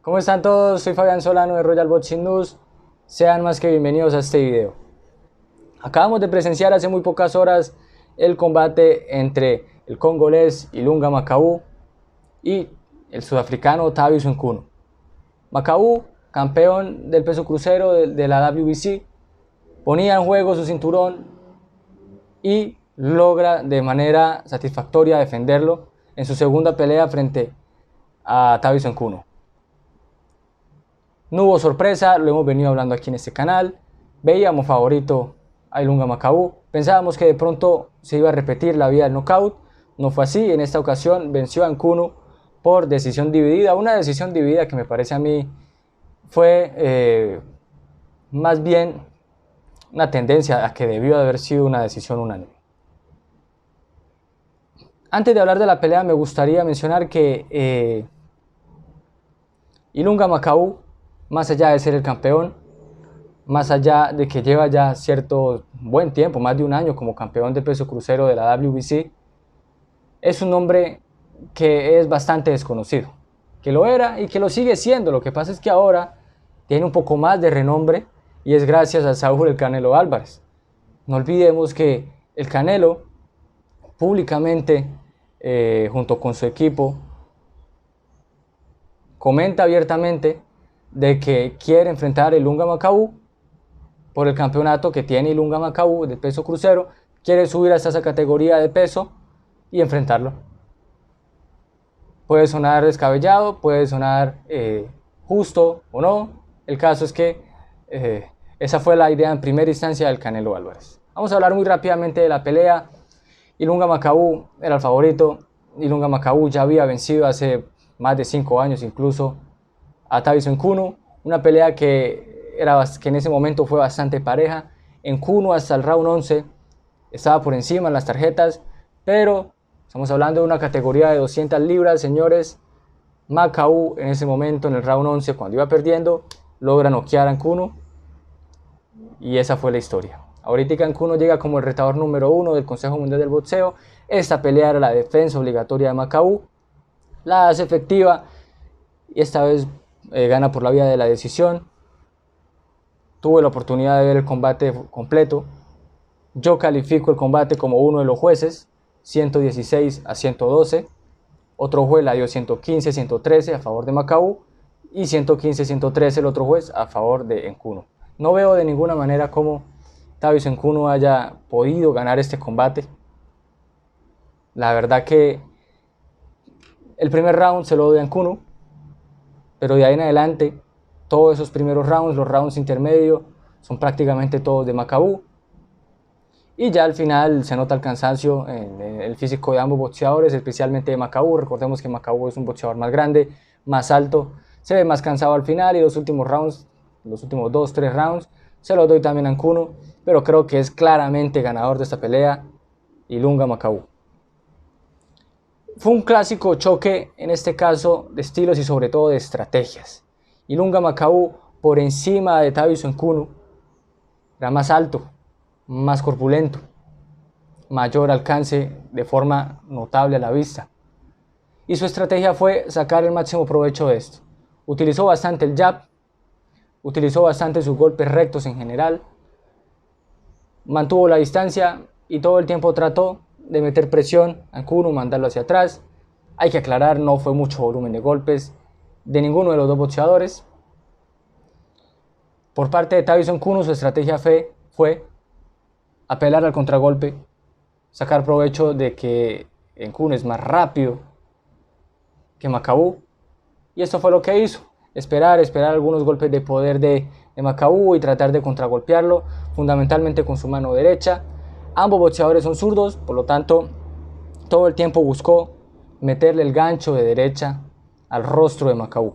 ¿Cómo están todos? Soy Fabián Solano de Royal Boxing News. Sean más que bienvenidos a este video. Acabamos de presenciar hace muy pocas horas el combate entre el congolés Ilunga Makabu y el sudafricano Thabiso Nkuno. Makabu, campeón del peso crucero de la WBC, ponía en juego su cinturón y logra de manera satisfactoria defenderlo en su segunda pelea frente a Thabiso Nkuno. No hubo sorpresa, lo hemos venido hablando aquí en este canal. Veíamos favorito a Ilunga Makabu. Pensábamos que de pronto se iba a repetir la vía del knockout. No fue así. En esta ocasión venció a Nkuno por decisión dividida. Una decisión dividida que me parece a mí fue más bien una tendencia a que debió de haber sido una decisión unánime. Antes de hablar de la pelea me gustaría mencionar que Ilunga Makabu, más allá de ser el campeón, más allá de que lleva ya cierto buen tiempo, más de un año como campeón de peso crucero de la WBC, es un hombre que es bastante desconocido, que lo era y que lo sigue siendo. Lo que pasa es que ahora tiene un poco más de renombre y es gracias a Saúl El Canelo Álvarez. No olvidemos que el Canelo públicamente, junto con su equipo, comenta abiertamente de que quiere enfrentar a Ilunga Makabu por el campeonato que tiene Ilunga Makabu de peso crucero. Quiere subir hasta esa categoría de peso y enfrentarlo. Puede sonar descabellado, puede sonar justo o no. El caso es que esa fue la idea en primera instancia del Canelo Álvarez. Vamos a hablar muy rápidamente de la pelea. Ilunga Makabu era el favorito. Ilunga Makabu ya había vencido hace más de 5 años incluso a Thabiso Nkuno, una pelea que en ese momento fue bastante pareja. Nkuno hasta el round 11 estaba por encima en las tarjetas, pero estamos hablando de una categoría de 200 libras, señores. Makabu en ese momento, en el round 11, cuando iba perdiendo, logra noquear a Nkuno y esa fue la historia. Ahorita Nkuno llega como el retador número 1 del Consejo Mundial del Boxeo. Esta pelea era la defensa obligatoria de Makabu, la hace efectiva y esta vez gana por la vía de la decisión. Tuve la oportunidad de ver el combate completo. Yo califico el combate como uno de los jueces, 116-112. Otro juez la dio 115-113 a favor de Makabu y 115-113 el otro juez a favor de Nkuno. No veo de ninguna manera cómo Thabiso Nkuno haya podido ganar este combate. La verdad que el primer round se lo doy a Nkuno, pero de ahí en adelante, todos esos primeros rounds, los rounds intermedios, son prácticamente todos de Makabu. Y ya al final se nota el cansancio en el físico de ambos boxeadores, especialmente de Makabu. Recordemos que Makabu es un boxeador más grande, más alto, se ve más cansado al final y los últimos rounds, los últimos 2-3 rounds, se los doy también a Nkuno, pero creo que es claramente ganador de esta pelea Ilunga Makabu. Fue un clásico choque, en este caso, de estilos y sobre todo de estrategias. Ilunga Makabu, por encima de Thabiso Nkuno, era más alto, más corpulento, mayor alcance de forma notable a la vista. Y su estrategia fue sacar el máximo provecho de esto. Utilizó bastante el jab, utilizó bastante sus golpes rectos en general, mantuvo la distancia y todo el tiempo trató de meter presión a Nkuno, mandarlo hacia atrás. Hay que aclarar, no fue mucho volumen de golpes de ninguno de los dos boxeadores. Por parte de Thabiso Nkuno, su estrategia fue apelar al contragolpe, sacar provecho de que Nkuno es más rápido que Makabu, y esto fue lo que hizo. Esperar algunos golpes de poder de Makabu y tratar de contragolpearlo, fundamentalmente con su mano derecha. Ambos boxeadores son zurdos, por lo tanto, todo el tiempo buscó meterle el gancho de derecha al rostro de Makabu.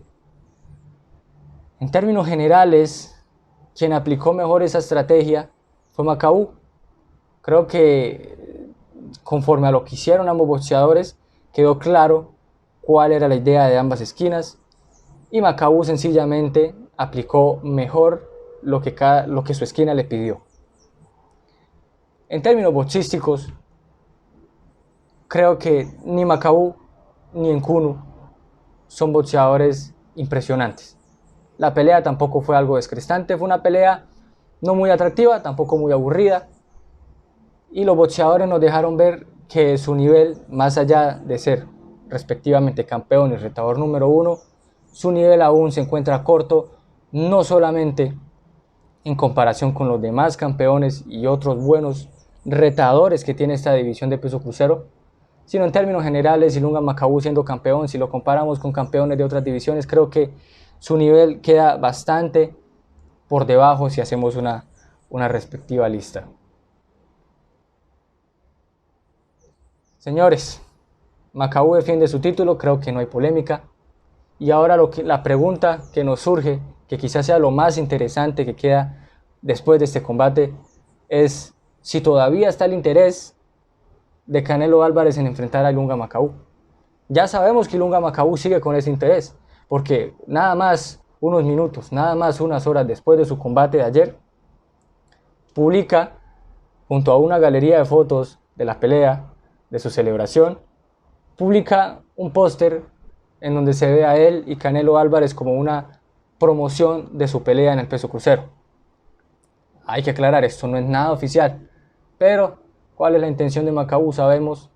En términos generales, quien aplicó mejor esa estrategia fue Makabu. Creo que conforme a lo que hicieron ambos boxeadores, quedó claro cuál era la idea de ambas esquinas y Makabu sencillamente aplicó mejor lo que su esquina le pidió. En términos boxísticos, creo que ni Makabu ni Nkuno son boxeadores impresionantes. La pelea tampoco fue algo descrestante, fue una pelea no muy atractiva, tampoco muy aburrida. Y los boxeadores nos dejaron ver que su nivel, más allá de ser respectivamente campeón y retador número 1, su nivel aún se encuentra corto, no solamente en comparación con los demás campeones y otros buenos retadores que tiene esta división de peso crucero, sino en términos generales. Ilunga Makabu siendo campeón, si lo comparamos con campeones de otras divisiones, creo que su nivel queda bastante por debajo si hacemos una respectiva lista. Señores, Makabu defiende su título, creo que no hay polémica. Y ahora la pregunta que nos surge, que quizás sea lo más interesante que queda después de este combate, es si todavía está el interés de Canelo Álvarez en enfrentar a Ilunga Makabu. Ya sabemos que Ilunga Makabu sigue con ese interés, porque nada más unos minutos, nada más unas horas después de su combate de ayer, publica junto a una galería de fotos de la pelea, de su celebración, publica un póster en donde se ve a él y Canelo Álvarez como una promoción de su pelea en el peso crucero. Hay que aclarar, esto no es nada oficial, pero ¿cuál es la intención de Makabu? Sabemos: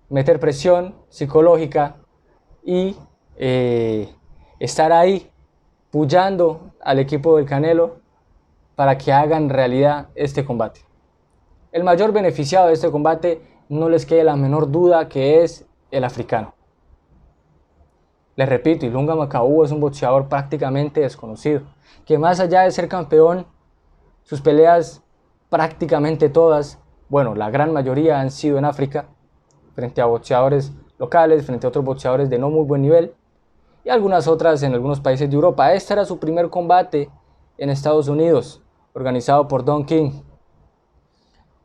meter presión psicológica y estar ahí puyando al equipo del Canelo para que hagan realidad este combate. El mayor beneficiado de este combate, no les quede la menor duda, que es el africano. Les repito, Ilunga Makabu es un boxeador prácticamente desconocido, que más allá de ser campeón, sus peleas prácticamente todas, bueno, la gran mayoría han sido en África, frente a boxeadores locales, frente a otros boxeadores de no muy buen nivel, y algunas otras en algunos países de Europa. Este era su primer combate en Estados Unidos, organizado por Don King.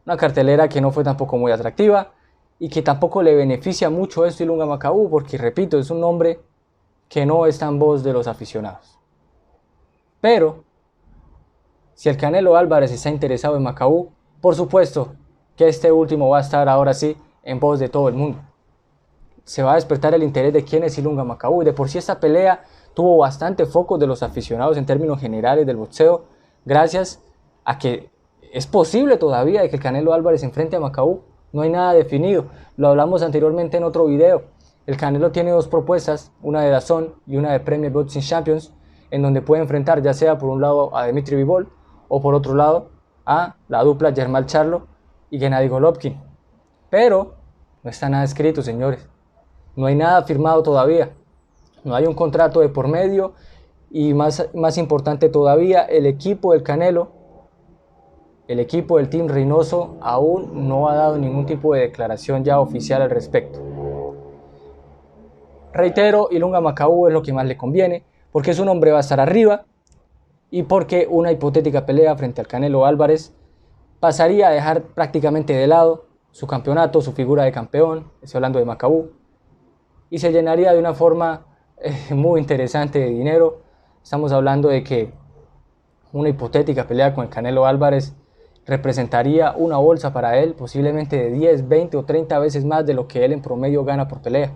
Una cartelera que no fue tampoco muy atractiva y que tampoco le beneficia mucho esto a Ilunga Makabu, porque repito, es un nombre que no está en voz de los aficionados. Pero si el Canelo Álvarez está interesado en Makabu, por supuesto que este último va a estar ahora sí en voz de todo el mundo. Se va a despertar el interés de quién es Ilunga Makabu. De por sí esta pelea tuvo bastante foco de los aficionados en términos generales del boxeo, gracias a que es posible todavía de que el Canelo Álvarez enfrente a Makabu. No hay nada definido, lo hablamos anteriormente en otro video. El Canelo tiene dos propuestas, una de DAZN y una de Premier Boxing Champions, en donde puede enfrentar ya sea por un lado a Dmitry Bivol o por otro lado a la dupla Jermall Charlo y Gennady Golovkin. Pero no está nada escrito, señores. No hay nada firmado todavía. No hay un contrato de por medio y más importante todavía, el equipo del Canelo, el equipo del Team Reynoso, aún no ha dado ningún tipo de declaración ya oficial al respecto. Reitero, Ilunga Makabu es lo que más le conviene, porque su nombre va a estar arriba y porque una hipotética pelea frente al Canelo Álvarez pasaría a dejar prácticamente de lado su campeonato, su figura de campeón, estoy hablando de Makabu, y se llenaría de una forma muy interesante de dinero. Estamos hablando de que una hipotética pelea con el Canelo Álvarez representaría una bolsa para él, posiblemente de 10, 20 o 30 veces más de lo que él en promedio gana por pelea.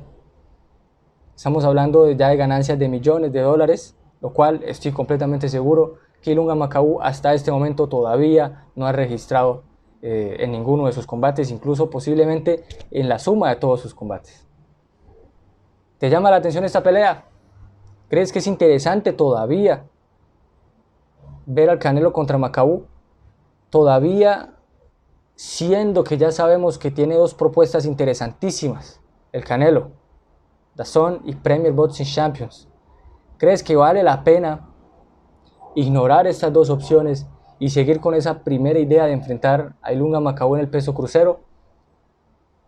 Estamos hablando ya de ganancias de millones de dólares, lo cual estoy completamente seguro que Ilunga Makabu hasta este momento todavía no ha registrado en ninguno de sus combates, incluso posiblemente en la suma de todos sus combates. ¿Te llama la atención esta pelea? ¿Crees que es interesante todavía ver al Canelo contra Makabu? Todavía, siendo que ya sabemos que tiene dos propuestas interesantísimas, el Canelo, DAZN y Premier Boxing Champions. ¿Crees que vale la pena ignorar estas dos opciones y seguir con esa primera idea de enfrentar a Ilunga Makabu en el peso crucero?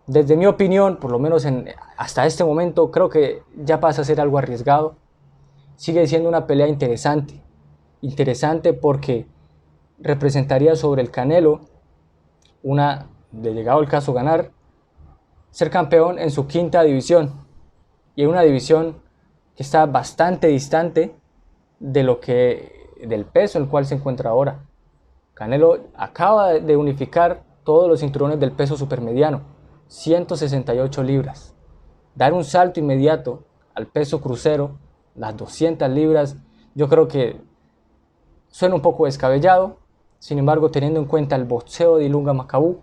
Desde mi opinión, por lo menos hasta este momento, creo que ya pasa a ser algo arriesgado. Sigue siendo una pelea interesante. Interesante porque representaría sobre el Canelo, de llegado el caso ganar, ser campeón en su quinta división. Y en una división que está bastante distante del peso en el cual se encuentra ahora. Canelo acaba de unificar todos los cinturones del peso supermediano, 168 libras. Dar un salto inmediato al peso crucero las 200 libras, yo creo que suena un poco descabellado. Sin embargo, teniendo en cuenta el boxeo de Ilunga Makabu,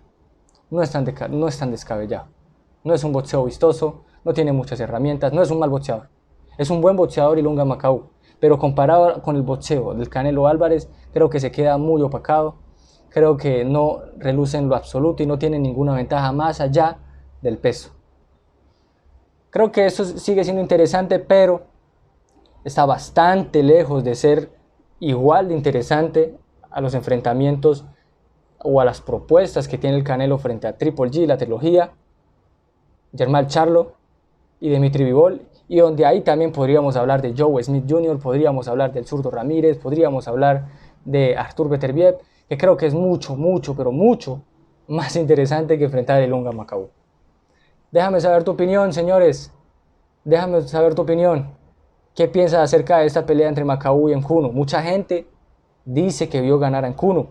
no es tan descabellado. No es un boxeo vistoso, no tiene muchas herramientas, no es un mal boxeador. Es un buen boxeador Ilunga Makabu, pero comparado con el boxeo del Canelo Álvarez, creo que se queda muy opacado. Creo que no reluce en lo absoluto y no tiene ninguna ventaja más allá del peso. Creo que eso sigue siendo interesante, pero está bastante lejos de ser igual de interesante a los enfrentamientos o a las propuestas que tiene el Canelo frente a Triple G, la trilogía, Jermall Charlo y Dimitri Bivol, y donde ahí también podríamos hablar de Joe Smith Jr., podríamos hablar del zurdo Ramírez, podríamos hablar de Artur Beterbiev, que creo que es mucho, pero mucho más interesante que enfrentar a Ilunga Makabu. Déjame saber tu opinión, señores. Déjame saber tu opinión. ¿Qué piensas acerca de esta pelea entre Makabu y Ngannou? Mucha gente dice que vio ganar a Ngannou.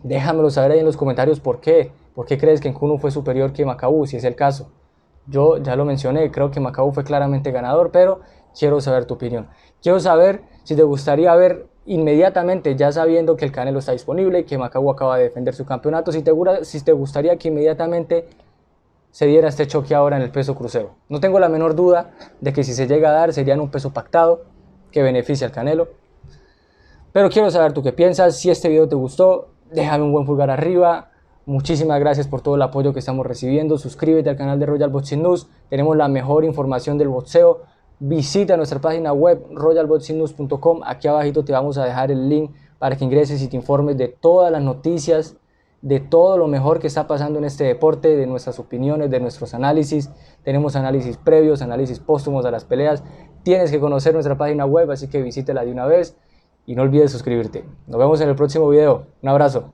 Déjamelo saber ahí en los comentarios por qué. ¿Por qué crees que Ngannou fue superior que Makabu, si es el caso? Yo ya lo mencioné, creo que Makabu fue claramente ganador, pero quiero saber tu opinión. Quiero saber si te gustaría ver inmediatamente, ya sabiendo que el Canelo está disponible y que Makabu acaba de defender su campeonato, si te gustaría que inmediatamente se diera este choque ahora en el peso crucero. No tengo la menor duda de que si se llega a dar sería en un peso pactado que beneficie al Canelo. Pero quiero saber tú qué piensas. Si este video te gustó, déjame un buen pulgar arriba. Muchísimas gracias por todo el apoyo que estamos recibiendo. Suscríbete al canal de Royal Boxing News. Tenemos la mejor información del boxeo. Visita nuestra página web royalboxingnews.com. Aquí abajito te vamos a dejar el link para que ingreses y te informes de todas las noticias, de todo lo mejor que está pasando en este deporte, de nuestras opiniones, de nuestros análisis. Tenemos análisis previos, análisis póstumos a las peleas. Tienes que conocer nuestra página web, así que visítela de una vez y no olvides suscribirte. Nos vemos en el próximo video. Un abrazo.